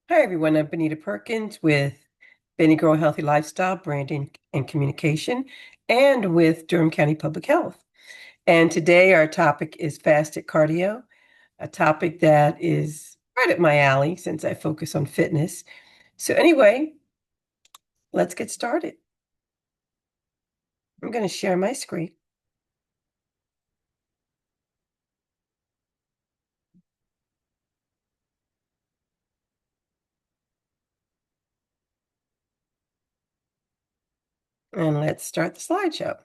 Hi, everyone. I'm Benita Perkins with Benny Girl Healthy Lifestyle Branding and Communication and with Durham County Public Health. And today our topic is fasted cardio, a topic that is right up my alley since I focus on fitness. So anyway, let's get started. I'm going to share my screen. And let's start the slideshow.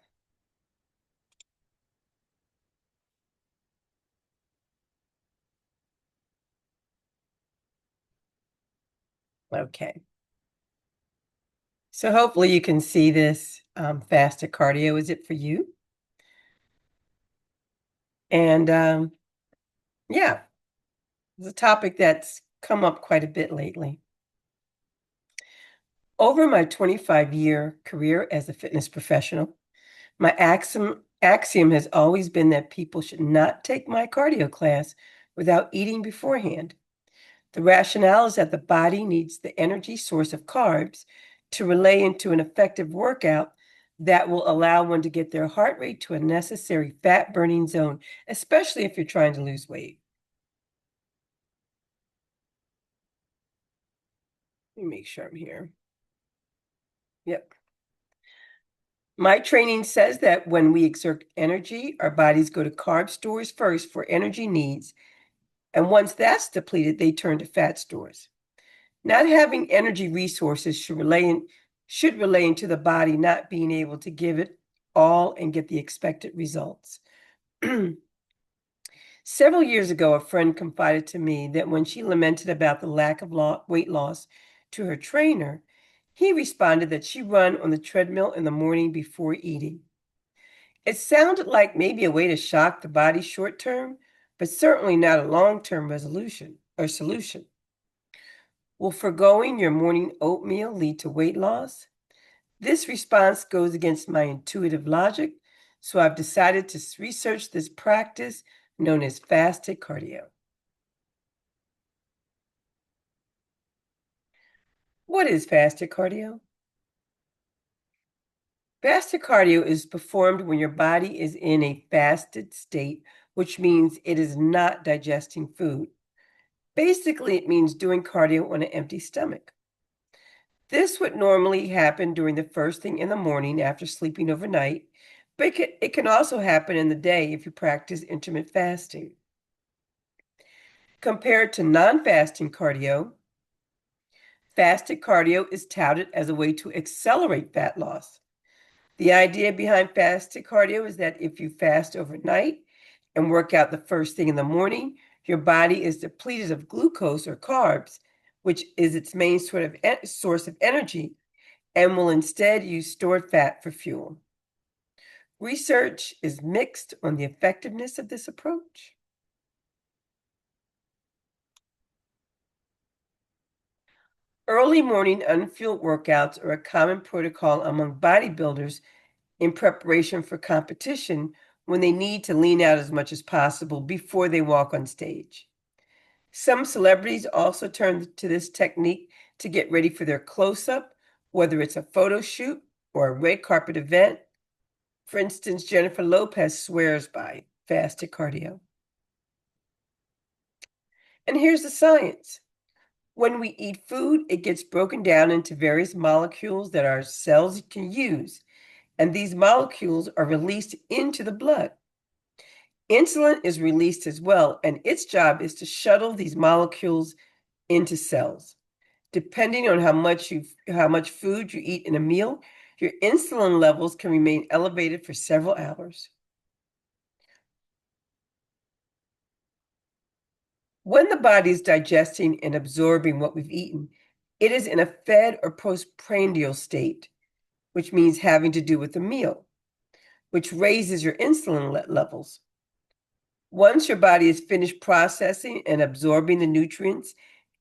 Okay. So hopefully you can see this fasted cardio. Is it for you? And yeah, it's a topic that's come up quite a bit lately. Over my 25-year career as a fitness professional, my axiom has always been that people should not take my cardio class without eating beforehand. The rationale is that the body needs the energy source of carbs to relay into an effective workout that will allow one to get their heart rate to a necessary fat burning zone, especially if you're trying to lose weight. Let me make sure I'm here. Yep. My training says that when we exert energy, our bodies go to carb stores first for energy needs. And once that's depleted, they turn to fat stores. Not having energy resources should relay into the body not being able to give it all and get the expected results. Several years ago, a friend confided to me that when she lamented about the lack of weight loss to her trainer, he responded that she run on the treadmill in the morning before eating. It sounded like maybe a way to shock the body short term, but certainly not a long-term resolution or solution. Will foregoing your morning oatmeal lead to weight loss? This response goes against my intuitive logic, so I've decided to research this practice known as fasted cardio. What is fasted cardio? Fasted cardio is performed when your body is in a fasted state, which means it is not digesting food. Basically, it means doing cardio on an empty stomach. This would normally happen during the first thing in the morning after sleeping overnight, but it can also happen in the day if you practice intermittent fasting. Compared to non fasting cardio, fasted cardio is touted as a way to accelerate fat loss. The idea behind fasted cardio is that if you fast overnight and work out the first thing in the morning, your body is depleted of glucose or carbs, which is its main source of energy, and will instead use stored fat for fuel. Research is mixed on the effectiveness of this approach. Early morning unfueled workouts are a common protocol among bodybuilders in preparation for competition when they need to lean out as much as possible before they walk on stage. Some celebrities also turn to this technique to get ready for their close up, whether it's a photo shoot or a red carpet event. For instance, Jennifer Lopez swears by fasted cardio. And here's the science. When we eat food, it gets broken down into various molecules that our cells can use, and these molecules are released into the blood. Insulin is released as well, and its job is to shuttle these molecules into cells. Depending on how much food you eat in a meal, your insulin levels can remain elevated for several hours. When the body is digesting and absorbing what we've eaten, it is in a fed or postprandial state, which means having to do with the meal, which raises your insulin levels. Once your body is finished processing and absorbing the nutrients,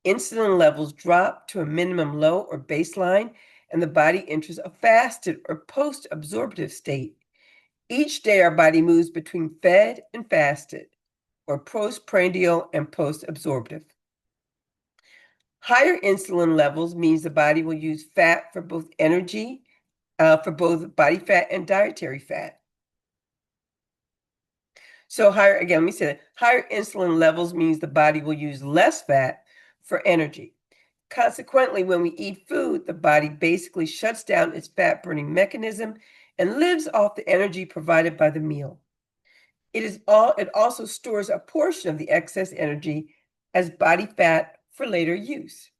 insulin levels drop to a minimum low or baseline, and the body enters a fasted or post absorptive state. Each day, our body moves between fed and fasted, or postprandial and post absorptive. Higher insulin levels means the body will use fat for both energy, for both body fat and dietary fat. So again, let me say that. Higher insulin levels means the body will use less fat for energy. Consequently, when we eat food, the body basically shuts down its fat burning mechanism and lives off the energy provided by the meal. It also stores a portion of the excess energy as body fat for later use.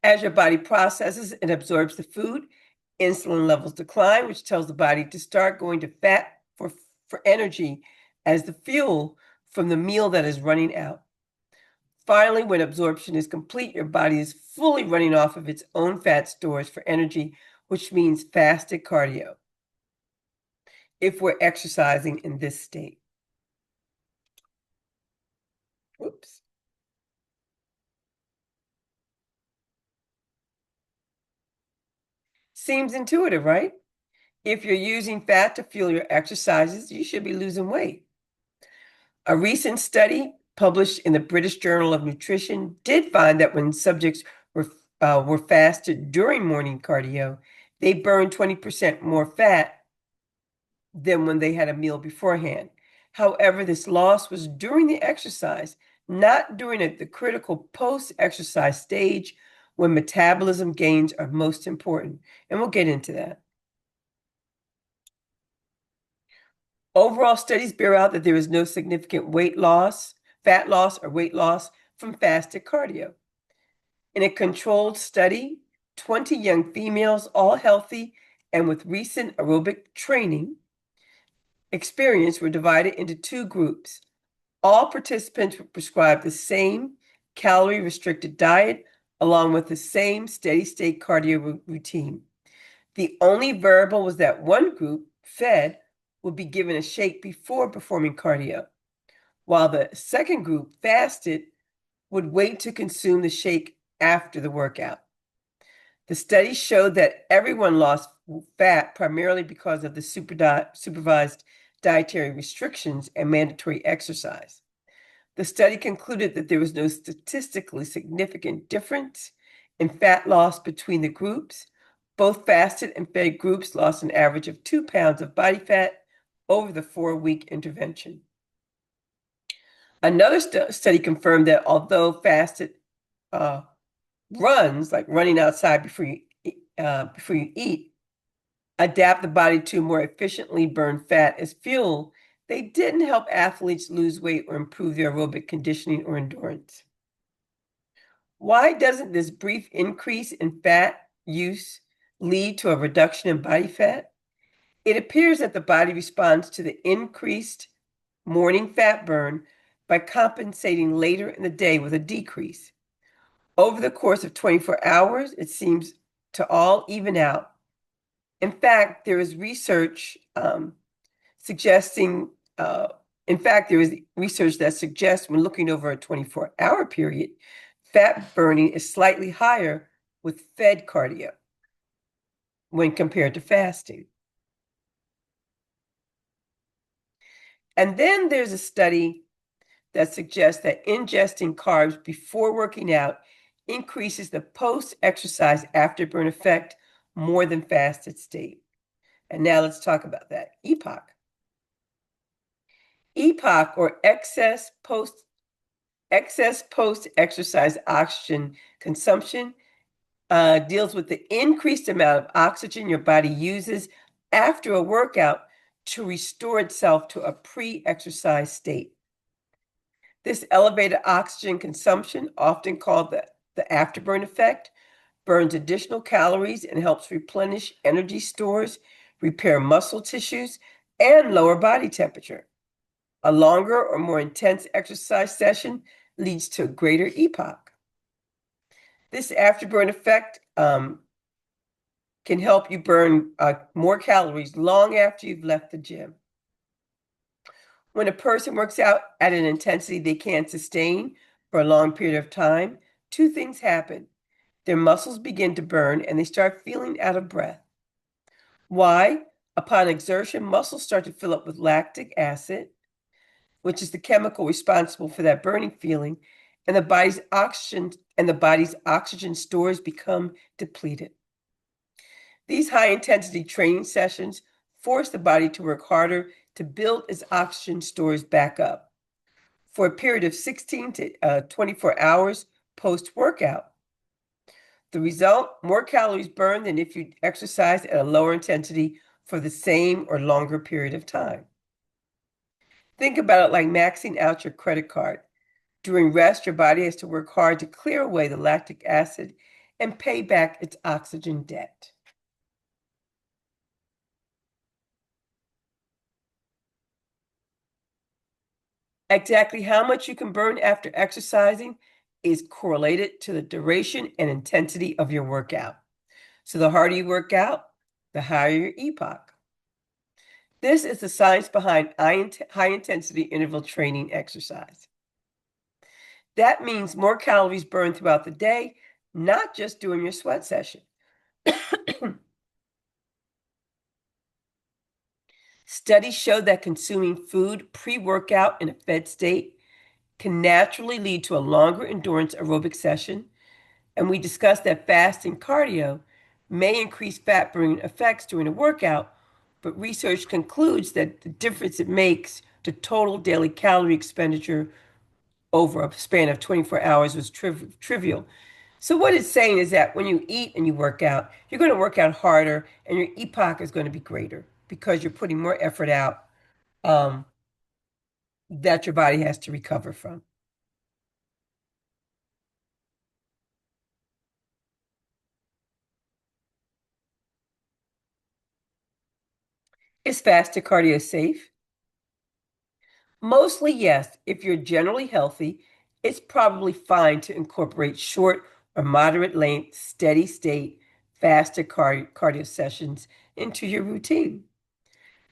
As your body processes and absorbs the food, insulin levels decline, which tells the body to start going to fat for energy as the fuel from the meal that is running out. Finally, when absorption is complete, your body is fully running off of its own fat stores for energy, which means fasted cardio, if we're exercising in this state. Whoops. Seems intuitive, right? If you're using fat to fuel your exercises, you should be losing weight. A recent study published in the British Journal of Nutrition did find that when subjects were fasted during morning cardio, they burned 20% more fat than when they had a meal beforehand. However, this loss was during the exercise, not during the critical post-exercise stage when metabolism gains are most important. And we'll get into that. Overall studies bear out that there is no significant weight loss, fat loss, or weight loss from fasted cardio. In a controlled study, 20 young females, all healthy and with recent aerobic training experience, were divided into two groups. All participants were prescribed the same calorie-restricted diet along with the same steady-state cardio routine. The only variable was that one group, fed, would be given a shake before performing cardio, while the second group, fasted, would wait to consume the shake after the workout. The study showed that everyone lost fat primarily because of the supervised dietary restrictions and mandatory exercise. The study concluded that there was no statistically significant difference in fat loss between the groups. Both fasted and fed groups lost an average of 2 pounds of body fat over the 4-week intervention. Another study confirmed that although fasted runs, like running outside before you eat, adapt the body to more efficiently burn fat as fuel, they didn't help athletes lose weight or improve their aerobic conditioning or endurance. Why doesn't this brief increase in fat use lead to a reduction in body fat? It appears that the body responds to the increased morning fat burn by compensating later in the day with a decrease. Over the course of 24 hours, it seems to all even out. In fact, there is research suggesting, there is research that suggests when looking over a 24-hour period, fat burning is slightly higher with fed cardio when compared to fasting. And then there's a study that suggests that ingesting carbs before working out increases the post-exercise afterburn effect more than fasted state. And now let's talk about that. EPOC. EPOC, or excess post-exercise oxygen consumption, deals with the increased amount of oxygen your body uses after a workout to restore itself to a pre-exercise state. This elevated oxygen consumption, often called the afterburn effect, burns additional calories and helps replenish energy stores, repair muscle tissues, and lower body temperature. A longer or more intense exercise session leads to greater EPOC. This afterburn effect can help you burn more calories long after you've left the gym. When a person works out at an intensity they can't sustain for a long period of time, two things happen. Their muscles begin to burn and they start feeling out of breath. Why? Upon exertion, muscles start to fill up with lactic acid, which is the chemical responsible for that burning feeling, and the body's oxygen stores become depleted. These high-intensity training sessions force the body to work harder to build its oxygen stores back up for a period of 16 to 24 hours post-workout. The result, more calories burned than if you exercise at a lower intensity for the same or longer period of time. Think about it like maxing out your credit card. During rest, your body has to work hard to clear away the lactic acid and pay back its oxygen debt. Exactly how much you can burn after exercising is correlated to the duration and intensity of your workout. So the harder you work out, the higher your EPOC. This is the science behind high intensity interval training exercise. That means more calories burned throughout the day, not just during your sweat session. Studies show that consuming food pre-workout in a fed state can naturally lead to a longer endurance aerobic session, and we discussed that fasting cardio may increase fat burning effects during a workout, but research concludes that the difference it makes to total daily calorie expenditure over a span of 24 hours was trivial. So what it's saying is that when you eat and you work out, you're going to work out harder and your EPOC is going to be greater because you're putting more effort out um, that your body has to recover from. Is fasted cardio safe? Mostly, yes. If you're generally healthy, it's probably fine to incorporate short or moderate length, steady state, fasted cardio sessions into your routine.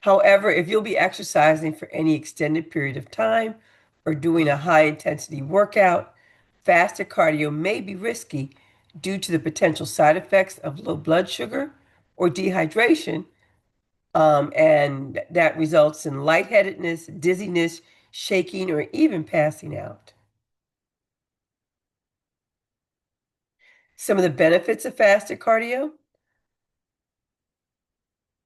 However, if you'll be exercising for any extended period of time or doing a high intensity workout, fasted cardio may be risky due to the potential side effects of low blood sugar or dehydration, and that results in lightheadedness, dizziness, shaking, or even passing out. Some of the benefits of fasted cardio,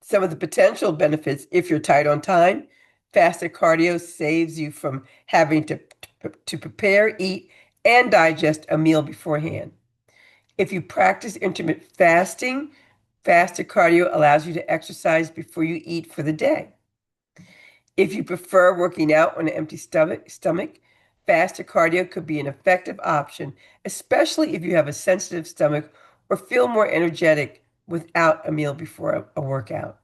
some of the potential benefits if you're tight on time, fasted cardio saves you from having to prepare, eat, and digest a meal beforehand. If you practice intermittent fasting, fasted cardio allows you to exercise before you eat for the day. If you prefer working out on an empty stomach, fasted cardio could be an effective option, especially if you have a sensitive stomach or feel more energetic without a meal before a workout.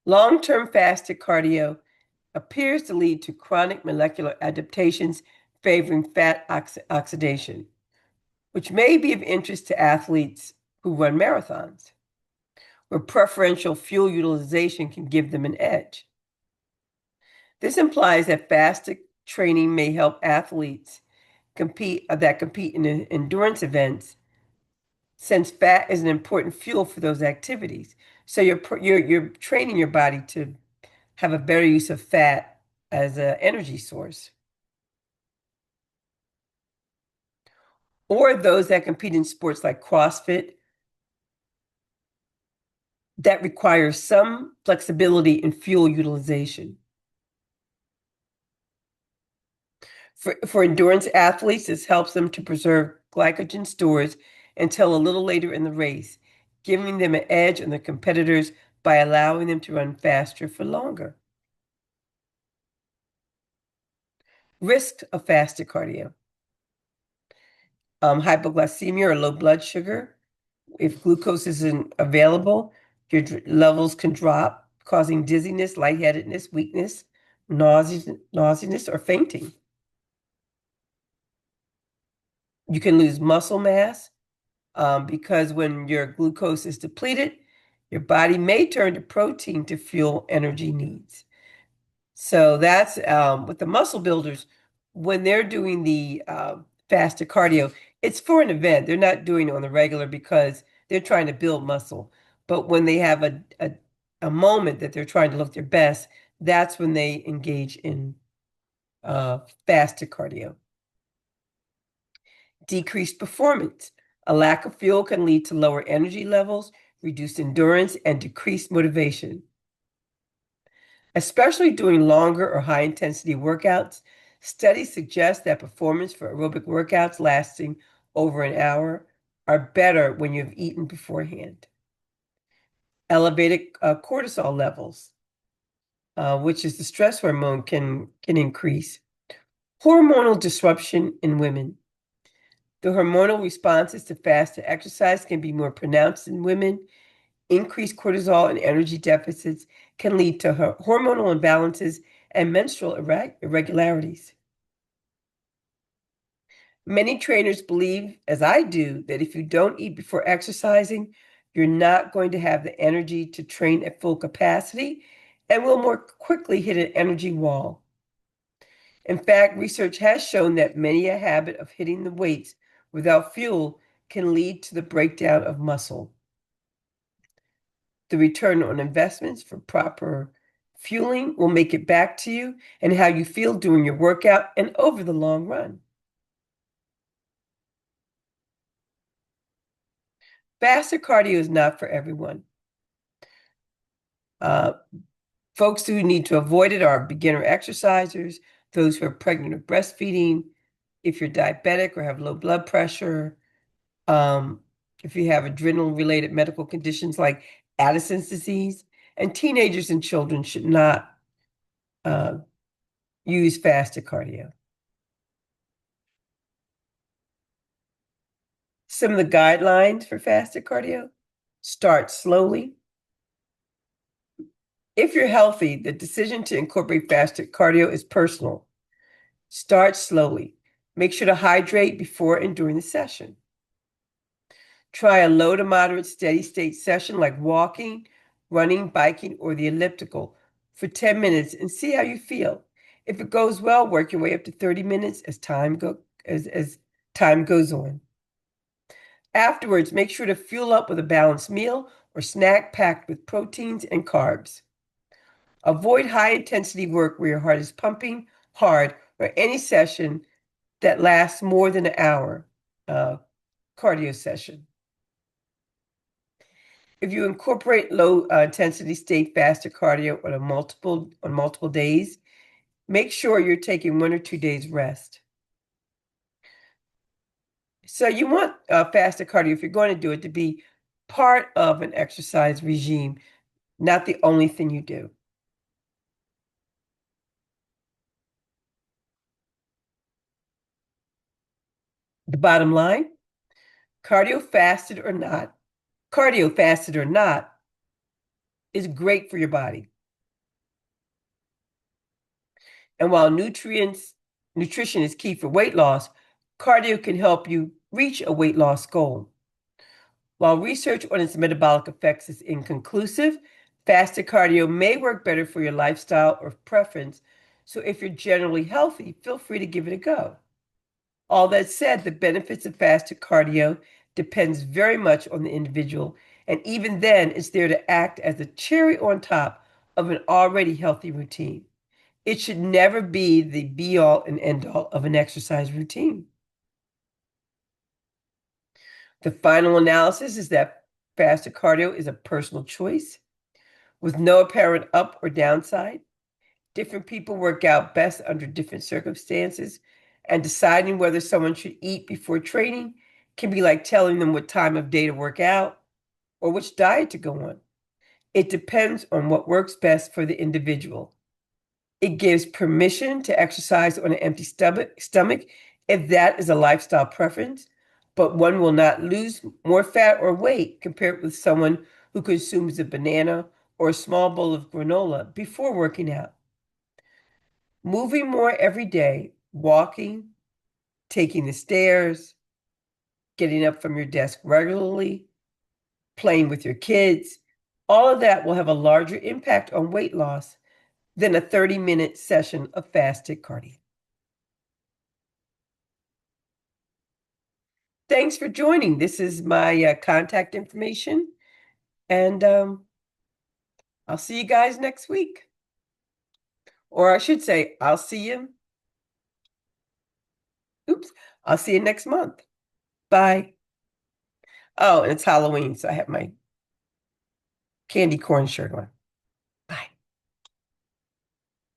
Long-term fasted cardio appears to lead to chronic molecular adaptations favoring fat oxidation, which may be of interest to athletes who run marathons, where preferential fuel utilization can give them an edge. This implies that fasted training may help athletes compete in endurance events, since fat is an important fuel for those activities. So you're training your body to have a better use of fat as an energy source. Or those that compete in sports like CrossFit that require some flexibility in fuel utilization. For endurance athletes, this helps them to preserve glycogen stores until a little later in the race, giving them an edge on their competitors by allowing them to run faster for longer. Risk of fasted cardio. Hypoglycemia or low blood sugar. If glucose isn't available, your levels can drop, causing dizziness, lightheadedness, weakness, nauseousness, or fainting. You can lose muscle mass because when your glucose is depleted, your body may turn to protein to fuel energy needs. So that's with the muscle builders, when they're doing the fasted cardio, it's for an event. They're not doing it on the regular because they're trying to build muscle. But when they have a moment that they're trying to look their best, that's when they engage in fasted cardio. Decreased performance. A lack of fuel can lead to lower energy levels, reduced endurance, and decreased motivation. Especially during longer or high intensity workouts, studies suggest that performance for aerobic workouts lasting over an hour are better when you've eaten beforehand. Elevated cortisol levels, which is the stress hormone, can increase. Hormonal disruption in women. The hormonal responses to fasted exercise can be more pronounced in women. Increased cortisol and energy deficits can lead to hormonal imbalances and menstrual irregularities. Many trainers believe, as I do, that if you don't eat before exercising, you're not going to have the energy to train at full capacity and will more quickly hit an energy wall. In fact, research has shown that many a habit of hitting the weights without fuel can lead to the breakdown of muscle. The return on investments for proper fueling will make it back to you and how you feel during your workout and over the long run. Faster cardio is not for everyone. Folks who need to avoid it are beginner exercisers, those who are pregnant or breastfeeding, if you're diabetic or have low blood pressure, if you have adrenal-related medical conditions like Addison's disease, and teenagers and children should not use fasted cardio. Some of the guidelines for fasted cardio: start slowly. If you're healthy, the decision to incorporate fasted cardio is personal. Start slowly. Make sure to hydrate before and during the session. Try a low to moderate steady state session like walking, running, biking, or the elliptical for 10 minutes and see how you feel. If it goes well, work your way up to 30 minutes as time goes on. Afterwards, make sure to fuel up with a balanced meal or snack packed with proteins and carbs. Avoid high intensity work where your heart is pumping hard or any session that lasts more than an hour, cardio session. If you incorporate low intensity state fasted cardio on multiple days, make sure you're taking 1 or 2 days rest. So you want fasted cardio, if you're going to do it, to be part of an exercise regime, not the only thing you do. The bottom line, cardio fasted or not, is great for your body. And while nutrition is key for weight loss, cardio can help you reach a weight loss goal. While research on its metabolic effects is inconclusive, fasted cardio may work better for your lifestyle or preference. So if you're generally healthy, feel free to give it a go. All that said, the benefits of fasted cardio depends very much on the individual, and even then, it's there to act as a cherry on top of an already healthy routine. It should never be the be-all and end-all of an exercise routine. The final analysis is that fasted cardio is a personal choice with no apparent up or downside. Different people work out best under different circumstances, and deciding whether someone should eat before training can be like telling them what time of day to work out or which diet to go on. It depends on what works best for the individual. It gives permission to exercise on an empty stomach if that is a lifestyle preference, but one will not lose more fat or weight compared with someone who consumes a banana or a small bowl of granola before working out. Moving more every day, walking, taking the stairs, getting up from your desk regularly, playing with your kids, all of that will have a larger impact on weight loss than a 30-minute session of fasted cardio. Thanks for joining. This is my contact information, and I'll see you guys next week. Or I should say, I'll see you. Oops. I'll see you next month. Bye. Oh, and it's Halloween, so I have my candy corn shirt on.